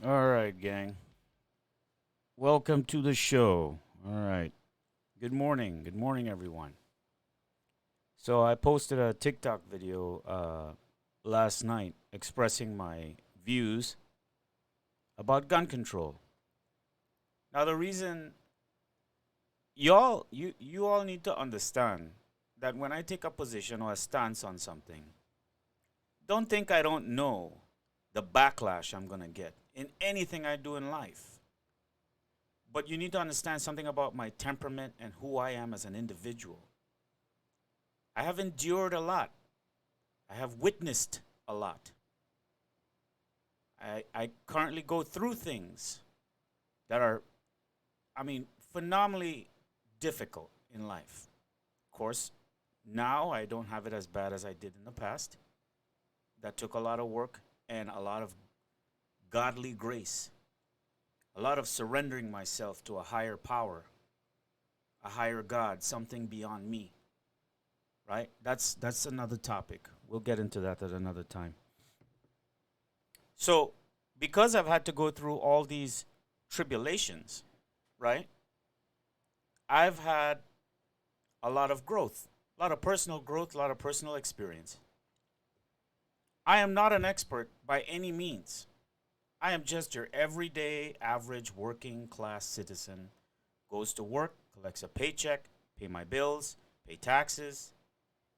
All right, gang. Welcome to the show. All right. Good morning. Good morning, everyone. So, I posted a TikTok video last night expressing my views about gun control. Now, the reason you all need to understand that when I take a position or a stance on something, don't think I don't know the backlash I'm going to get in anything I do in life. But you need to understand something about my temperament and who I am as an individual. I have endured a lot. I have witnessed a lot. I currently go through things that are, phenomenally difficult in life. Of course, now I don't have it as bad as I did in the past. That took a lot of work and a lot of godly grace, a lot of surrendering myself to a higher power, a higher God, something beyond me. Right? That's another topic. We'll get into that at another time. So, because I've had to go through all these tribulations, right? I've had a lot of growth, a lot of personal growth, a lot of personal experience. I am not an expert by any means. I am just your everyday, average, working class citizen. Goes to work, collects a paycheck, pay my bills, pay taxes,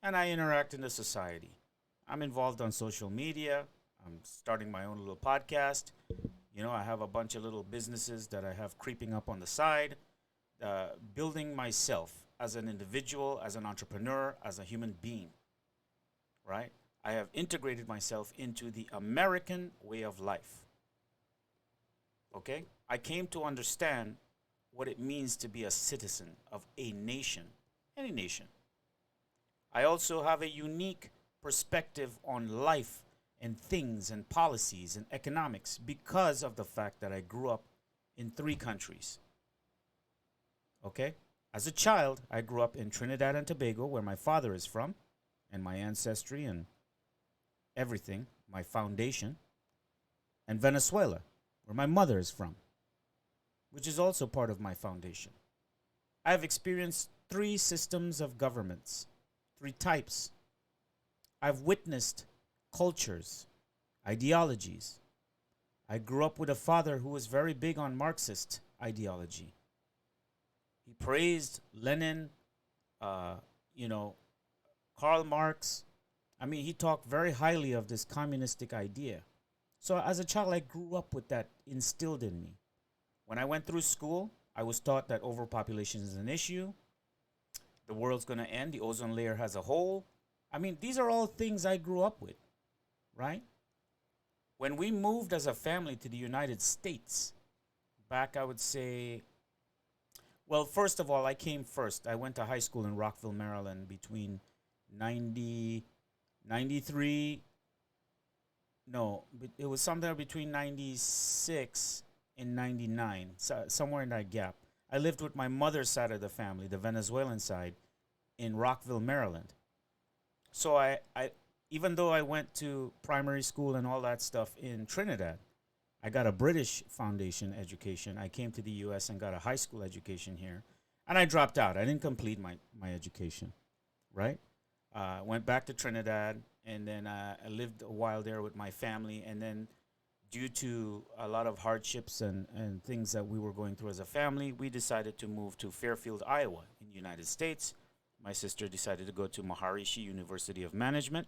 and I interact in the society. I'm involved on social media. I'm starting my own little podcast. I have a bunch of little businesses that I have creeping up on the side, building myself as an individual, as an entrepreneur, as a human being, right? I have integrated myself into the American way of life, okay? I came to understand what it means to be a citizen of a nation, any nation. I also have a unique perspective on life and things and policies and economics because of the fact that I grew up in three countries. Okay? As a child, I grew up in Trinidad and Tobago, where my father is from, and my ancestry and everything, my foundation, and Venezuela, where my mother is from, which is also part of my foundation. I have experienced three systems of governments, three types. I've witnessed cultures, ideologies. I grew up with a father who was very big on Marxist ideology. He praised Lenin, uh, you know, Karl Marx. He talked very highly of this communistic idea. So as a child, I grew up with that instilled in me. When I went through school, I was taught that overpopulation is an issue. The world's going to end. The ozone layer has a hole. These are all things I grew up with, right? When we moved as a family to the United States, back, I would say, well, first of all, I came first. I went to high school in Rockville, Maryland between 90, 93. No, it was somewhere between 96 and 99, so somewhere in that gap. I lived with my mother's side of the family, the Venezuelan side, in Rockville, Maryland. So even though I went to primary school and all that stuff in Trinidad, I got a British foundation education. I came to the US and got a high school education here. And I dropped out. I didn't complete my education, right? Went back to Trinidad, and then I lived a while there with my family. And then, due to a lot of hardships and things that we were going through as a family, we decided to move to Fairfield, Iowa, in the United States. My sister decided to go to Maharishi University of Management.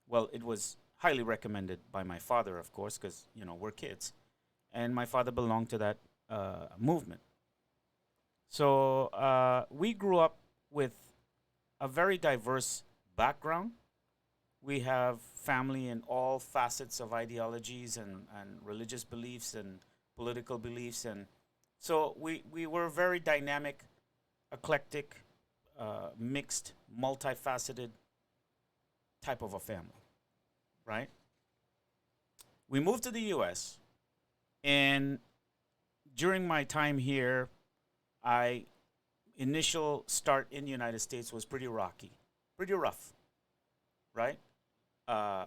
Well, it was highly recommended by my father, of course, because, we're kids. And my father belonged to that movement. So we grew up with a very diverse background. We have family in all facets of ideologies and religious beliefs and political beliefs. And so we were very dynamic, eclectic, mixed, multifaceted type of a family, right? We moved to the US, and during my time here, I initial start in the United States was pretty rocky, pretty rough, right? Uh,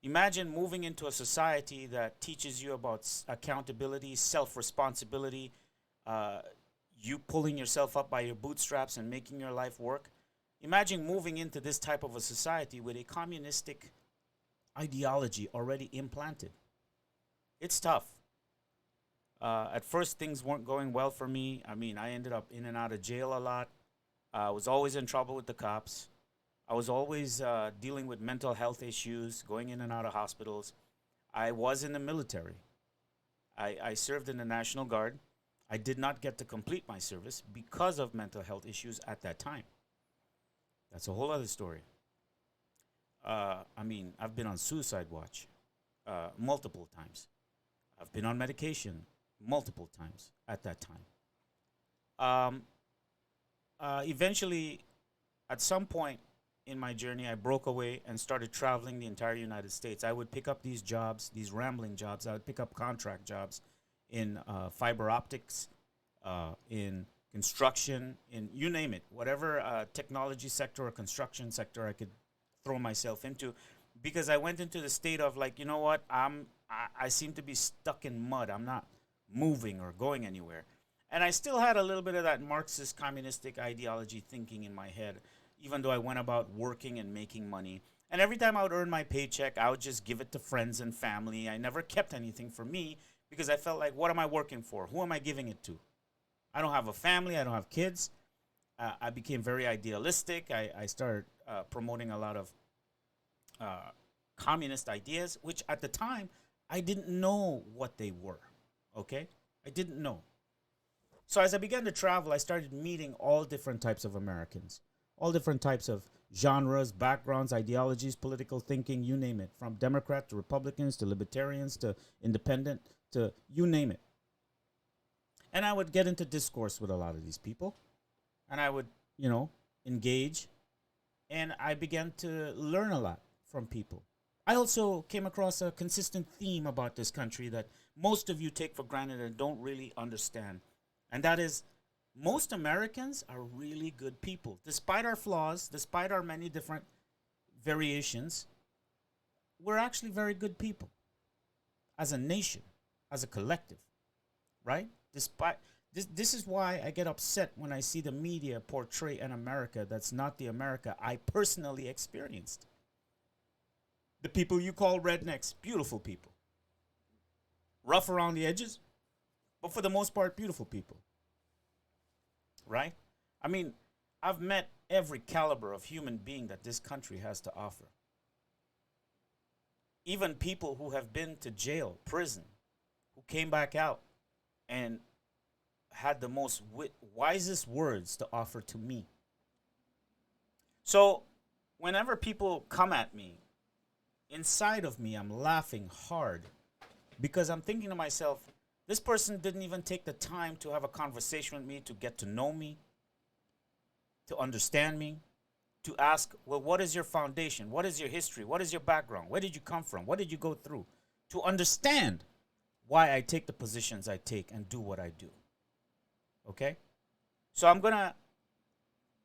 Imagine moving into a society that teaches you about accountability, self responsibility, uh, you pulling yourself up by your bootstraps and making your life work. Imagine moving into this type of a society with a communistic ideology already implanted. It's tough. At first, things weren't going well for me. I mean, I ended up in and out of jail a lot. I was always in trouble with the cops. I was always dealing with mental health issues, going in and out of hospitals. I was in the military. I served in the National Guard. I did not get to complete my service because of mental health issues at that time. That's a whole other story. I mean, I've been on suicide watch multiple times. I've been on medication multiple times at that time. Um, Eventually, at some point in my journey, I broke away and started traveling the entire United States. I would pick up these jobs, these rambling jobs. I would pick up contract jobs in fiber optics, in construction, in you name it, whatever technology sector or construction sector I could throw myself into, because I went into the state of like, you know what, I seem to be stuck in mud. I'm not moving or going anywhere. And I still had a little bit of that Marxist communistic ideology thinking in my head, even though I went about working and making money. And every time I would earn my paycheck, I would just give it to friends and family. I never kept anything for me because I felt like, what am I working for? Who am I giving it to? I don't have a family. I don't have kids. I became very idealistic. I started promoting a lot of communist ideas, which at the time I didn't know what they were. Okay? I didn't know. So as I began to travel, I started meeting all different types of Americans, all different types of genres, backgrounds, ideologies, political thinking, you name it, from Democrat to Republicans to libertarians to independent to you name it. And I would get into discourse with a lot of these people, and I would, engage, and I began to learn a lot from people. I also came across a consistent theme about this country that most of you take for granted and don't really understand. And that is, most Americans are really good people. Despite our flaws, despite our many different variations, we're actually very good people as a nation, as a collective, right? Despite this is why I get upset when I see the media portray an America that's not the America I personally experienced. The people you call rednecks, beautiful people. Rough around the edges, but for the most part, beautiful people. Right? I mean, I've met every caliber of human being that this country has to offer. Even people who have been to jail, prison, who came back out and had the most wisest words to offer to me. So, whenever people come at me, inside of me, I'm laughing hard because I'm thinking to myself, this person didn't even take the time to have a conversation with me, to get to know me, to understand me, to ask, well, what is your foundation? What is your history? What is your background? Where did you come from? What did you go through? To understand why I take the positions I take and do what I do. Okay? So I'm going to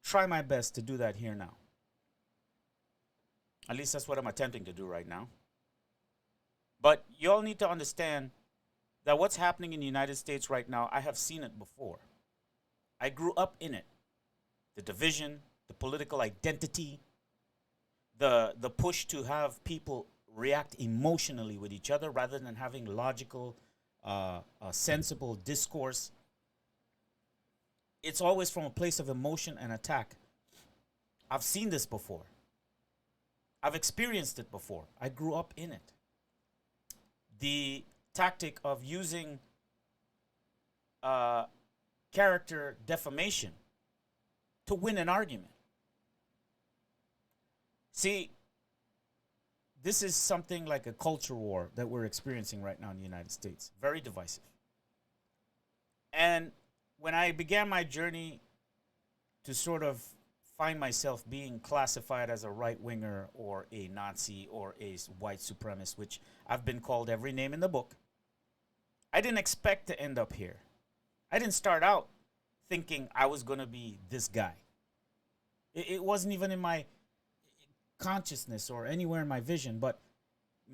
try my best to do that here now. At least that's what I'm attempting to do right now. But you all need to understand that what's happening in the United States right now, I have seen it before. I grew up in it. The division, the political identity, the push to have people react emotionally with each other rather than having logical, sensible discourse. It's always from a place of emotion and attack. I've seen this before. I've experienced it before. I grew up in it. The tactic of using character defamation to win an argument. See, this is something like a culture war that we're experiencing right now in the United States. Very divisive. And when I began my journey to sort of find myself being classified as a right-winger or a Nazi or a white supremacist, which I've been called every name in the book, I didn't expect to end up here. I didn't start out thinking I was going to be this guy. It wasn't even in my consciousness or anywhere in my vision, but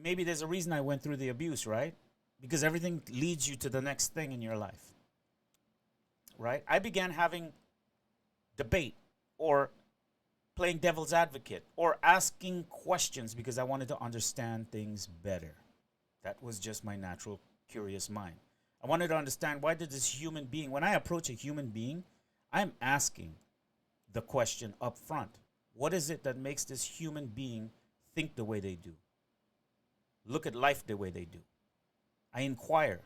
maybe there's a reason I went through the abuse, right? Because everything leads you to the next thing in your life, right? I began having debate or playing devil's advocate or asking questions because I wanted to understand things better. That was just my natural curious mind. I wanted to understand, why did this human being, when I approach a human being, I'm asking the question up front. What is it that makes this human being think the way they do? Look at life the way they do? I inquire.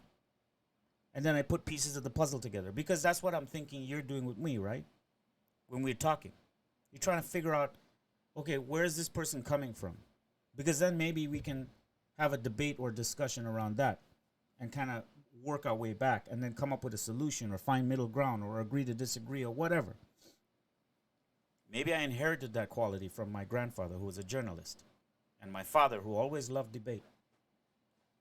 And then I put pieces of the puzzle together, because that's what I'm thinking you're doing with me, right? When we're talking. You're trying to figure out, okay, where is this person coming from? Because then maybe we can have a debate or discussion around that and kind of work our way back and then come up with a solution or find middle ground or agree to disagree or whatever. Maybe I inherited that quality from my grandfather, who was a journalist, and my father, who always loved debate,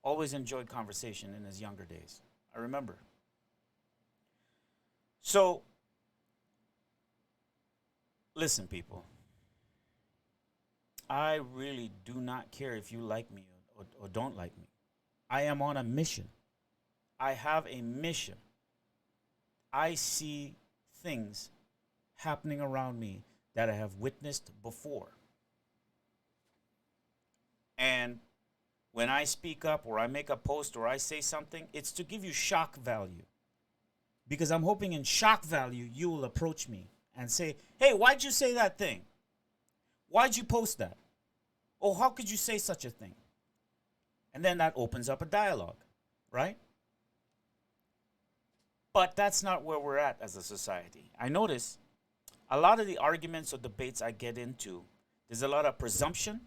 always enjoyed conversation in his younger days. I remember. So, listen, people. I really do not care if you like me or don't like me. I am on a mission. I have a mission. I see things happening around me that I have witnessed before. And when I speak up or I make a post or I say something, it's to give you shock value. Because I'm hoping in shock value you will approach me and say, hey, why'd you say that thing? Why'd you post that? Oh, how could you say such a thing? And then that opens up a dialogue, right? But that's not where we're at as a society. I notice a lot of the arguments or debates I get into, there's a lot of presumption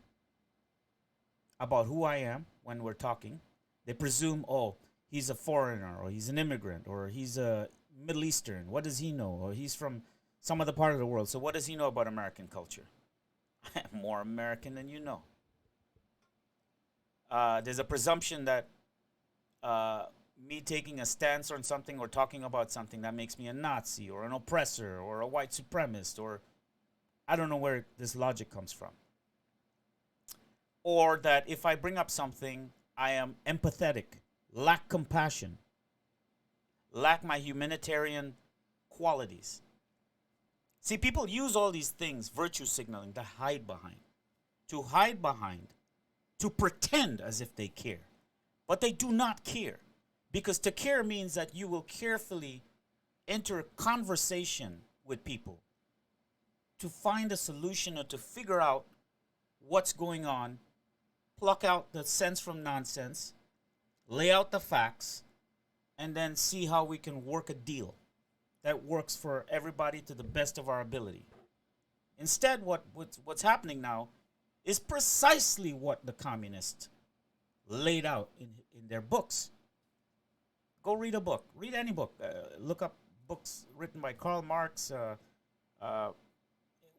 about who I am when we're talking. They presume, oh, he's a foreigner, or he's an immigrant, or he's a Middle Eastern. What does he know? Or he's from some other part of the world. So what does he know about American culture? I'm more American than you know. There's a presumption that me taking a stance on something or talking about something, that makes me a Nazi or an oppressor or a white supremacist, or I don't know where this logic comes from. Or that if I bring up something, I am empathetic, lack compassion, lack my humanitarian qualities. See, people use all these things, virtue signaling, to hide behind, to pretend as if they care. But they do not care. Because to care means that you will carefully enter a conversation with people to find a solution or to figure out what's going on, pluck out the sense from nonsense, lay out the facts, and then see how we can work a deal that works for everybody to the best of our ability. Instead, what's happening now is precisely what the communists laid out in their books. Go read a book. Read any book. Look up books written by Karl Marx,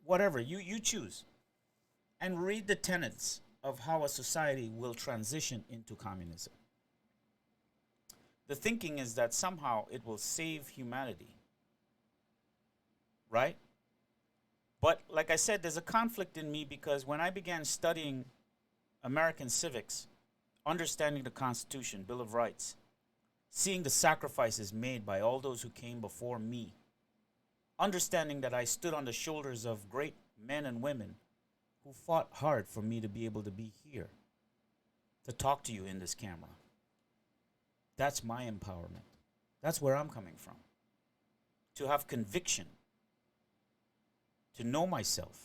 whatever. You choose. And read the tenets of how a society will transition into communism. The thinking is that somehow it will save humanity. Right? But like I said, there's a conflict in me, because when I began studying American civics, understanding the Constitution, Bill of Rights, seeing the sacrifices made by all those who came before me, understanding that I stood on the shoulders of great men and women who fought hard for me to be able to be here, to talk to you in this camera. That's my empowerment. That's where I'm coming from. To have conviction, to know myself,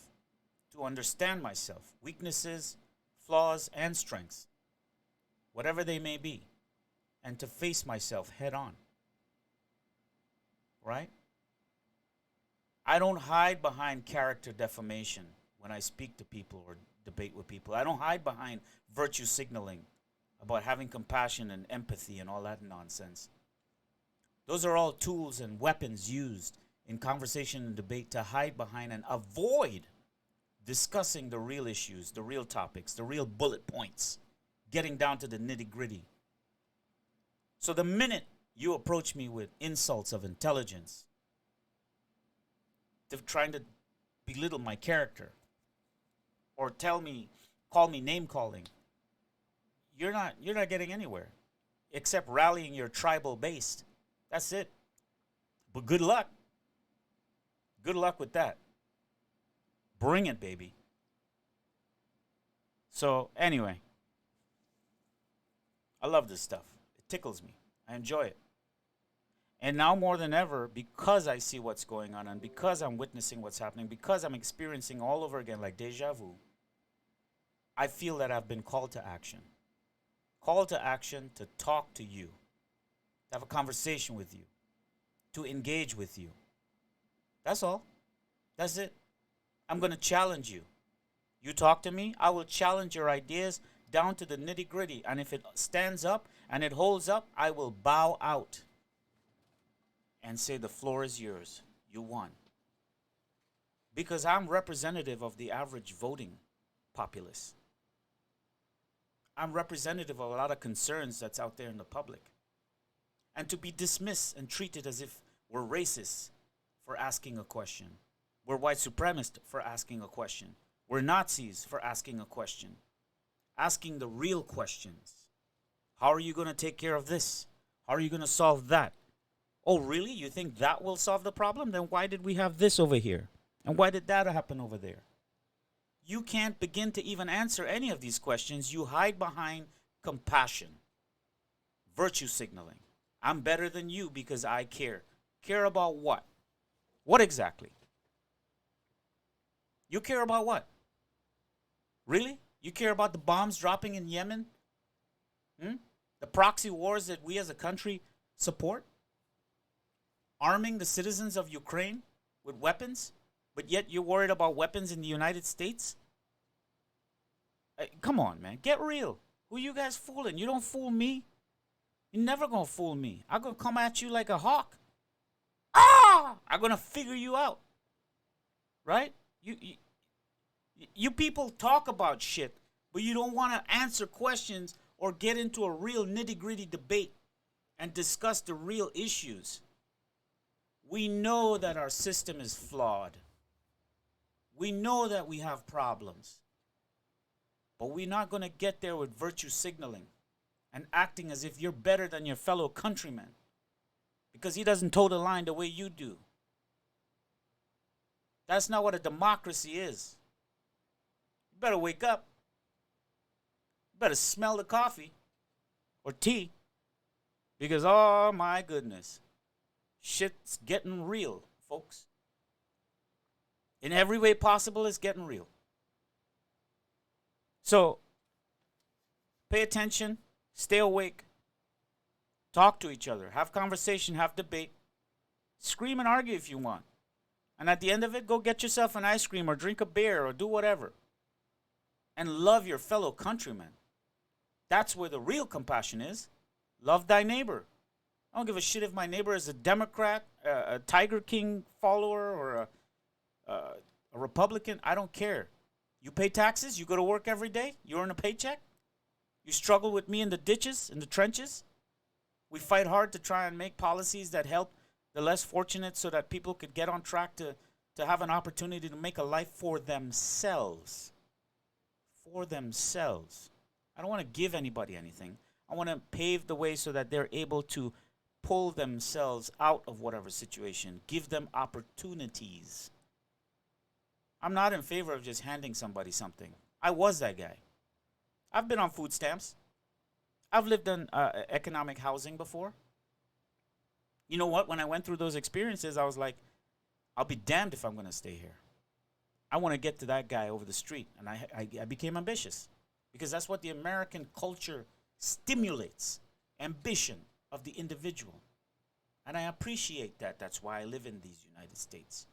to understand myself, weaknesses, flaws, and strengths, whatever they may be, and to face myself head on. Right? I don't hide behind character defamation when I speak to people or debate with people. I don't hide behind virtue signaling about having compassion and empathy and all that nonsense. Those are all tools and weapons used in conversation and debate to hide behind and avoid discussing the real issues, the real topics, the real bullet points, getting down to the nitty-gritty. So the minute you approach me with insults of intelligence, trying to belittle my character, or call me name calling, you're not getting anywhere except rallying your tribal base. That's it. But good luck. Good luck with that. Bring it, baby. So, anyway, I love this stuff. It tickles me. I enjoy it. And now more than ever, because I see what's going on and because I'm witnessing what's happening, because I'm experiencing all over again like deja vu, I feel that I've been called to action. Called to action to talk to you, to have a conversation with you, to engage with you. That's all. That's it. I'm going to challenge you. You talk to me, I will challenge your ideas down to the nitty gritty. And if it stands up and it holds up, I will bow out and say, the floor is yours. You won. Because I'm representative of the average voting populace. I'm representative of a lot of concerns that's out there in the public. And to be dismissed and treated as if we're racist for asking a question, we're white supremacists for asking a question, we're Nazis for asking a question, asking the real questions. How are you going to take care of this? How are you going to solve that? Oh, really? You think that will solve the problem? Then why did we have this over here? And why did that happen over there? You can't begin to even answer any of these questions. You hide behind compassion, virtue signaling. I'm better than you because I care. Care about what? What exactly? You care about what? Really? You care about the bombs dropping in Yemen? The proxy wars that we as a country support? Arming the citizens of Ukraine with weapons? But yet you're worried about weapons in the United States? Come on, man. Get real. Who you guys fooling? You don't fool me. You're never going to fool me. I'm going to come at you like a hawk. I'm going to figure you out. Right? You people talk about shit, but you don't want to answer questions or get into a real nitty-gritty debate and discuss the real issues. We know that our system is flawed. We know that we have problems. But we're not going to get there with virtue signaling and acting as if you're better than your fellow countryman because he doesn't toe the line the way you do. That's not what a democracy is. You better wake up. You better smell the coffee or tea because, oh my goodness, shit's getting real, folks. In every way possible, it's getting real. So, pay attention, stay awake, talk to each other, have conversation, have debate, scream and argue if you want. And at the end of it, go get yourself an ice cream or drink a beer or do whatever. And love your fellow countrymen. That's where the real compassion is. Love thy neighbor. I don't give a shit if my neighbor is a Democrat, a Tiger King follower, or a Republican. I don't care. You pay taxes, you go to work every day, you earn a paycheck. You struggle with me in the ditches, in the trenches. We fight hard to try and make policies that help the less fortunate so that people could get on track to have an opportunity to make a life for themselves. For themselves. I don't want to give anybody anything. I want to pave the way so that they're able to pull themselves out of whatever situation. Give them opportunities. I'm not in favor of just handing somebody something. I was that guy. I've been on food stamps. I've lived in economic housing before. You know what? When I went through those experiences, I was like, I'll be damned if I'm going to stay here. I want to get to that guy over the street. And I became ambitious because that's what the American culture stimulates, ambition of the individual. And I appreciate that. That's why I live in these United States.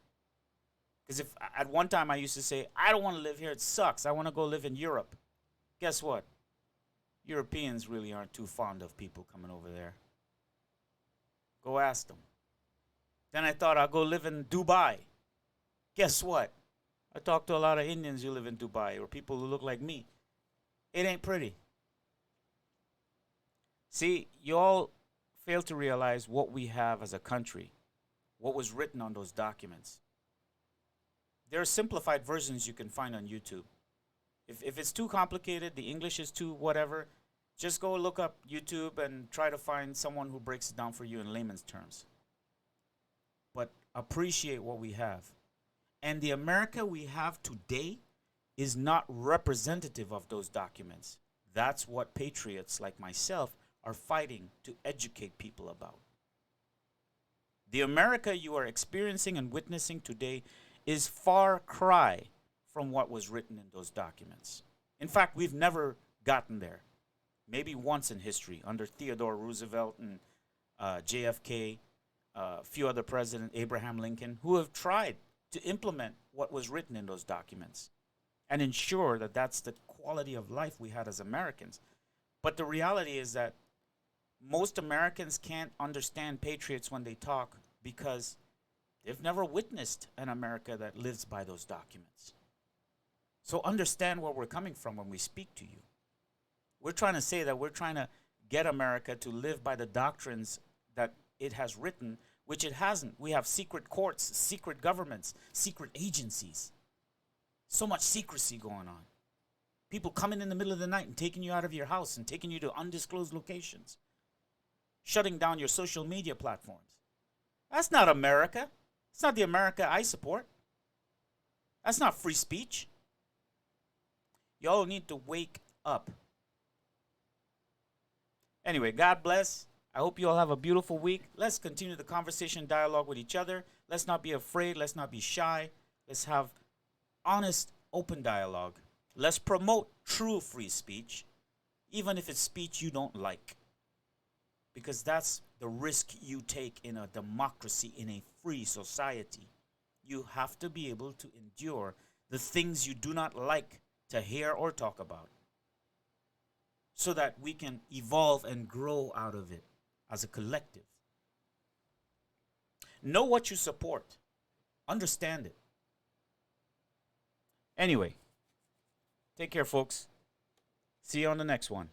Because if at one time I used to say, I don't want to live here, it sucks. I want to go live in Europe. Guess what? Europeans really aren't too fond of people coming over there. Go ask them. Then I thought I'll go live in Dubai. Guess what? I talked to a lot of Indians who live in Dubai or people who look like me. It ain't pretty. See, you all fail to realize what we have as a country, what was written on those documents. There are simplified versions you can find on YouTube. If it's too complicated, the English is too whatever, Just go look up YouTube and try to find someone who breaks it down for you in layman's terms. But appreciate what we have. And the America we have today is not representative of those documents. That's what patriots like myself are fighting to educate people about. The America you are experiencing and witnessing today is far cry from what was written in those documents. In fact, we've never gotten there. Maybe once in history, under Theodore Roosevelt and JFK, a few other presidents, Abraham Lincoln, who have tried to implement what was written in those documents and ensure that that's the quality of life we had as Americans. But the reality is that most Americans can't understand patriots when they talk because they've never witnessed an America that lives by those documents. So understand where we're coming from when we speak to you. We're trying to say that we're trying to get America to live by the doctrines that it has written, which it hasn't. We have secret courts, secret governments, secret agencies. So much secrecy going on. People coming in the middle of the night and taking you out of your house and taking you to undisclosed locations. Shutting down your social media platforms. That's not America. It's not the America I support. That's not free speech. Y'all need to wake up. Anyway, God bless. I hope you all have a beautiful week. Let's continue the conversation, dialogue with each other. Let's not be afraid. Let's not be shy. Let's have honest, open dialogue. Let's promote true free speech, even if it's speech you don't like. Because that's the risk you take in a democracy, in a free society. You have to be able to endure the things you do not like to hear or talk about, so that we can evolve and grow out of it as a collective. Know what you support. Understand it. Anyway, take care, folks. See you on the next one.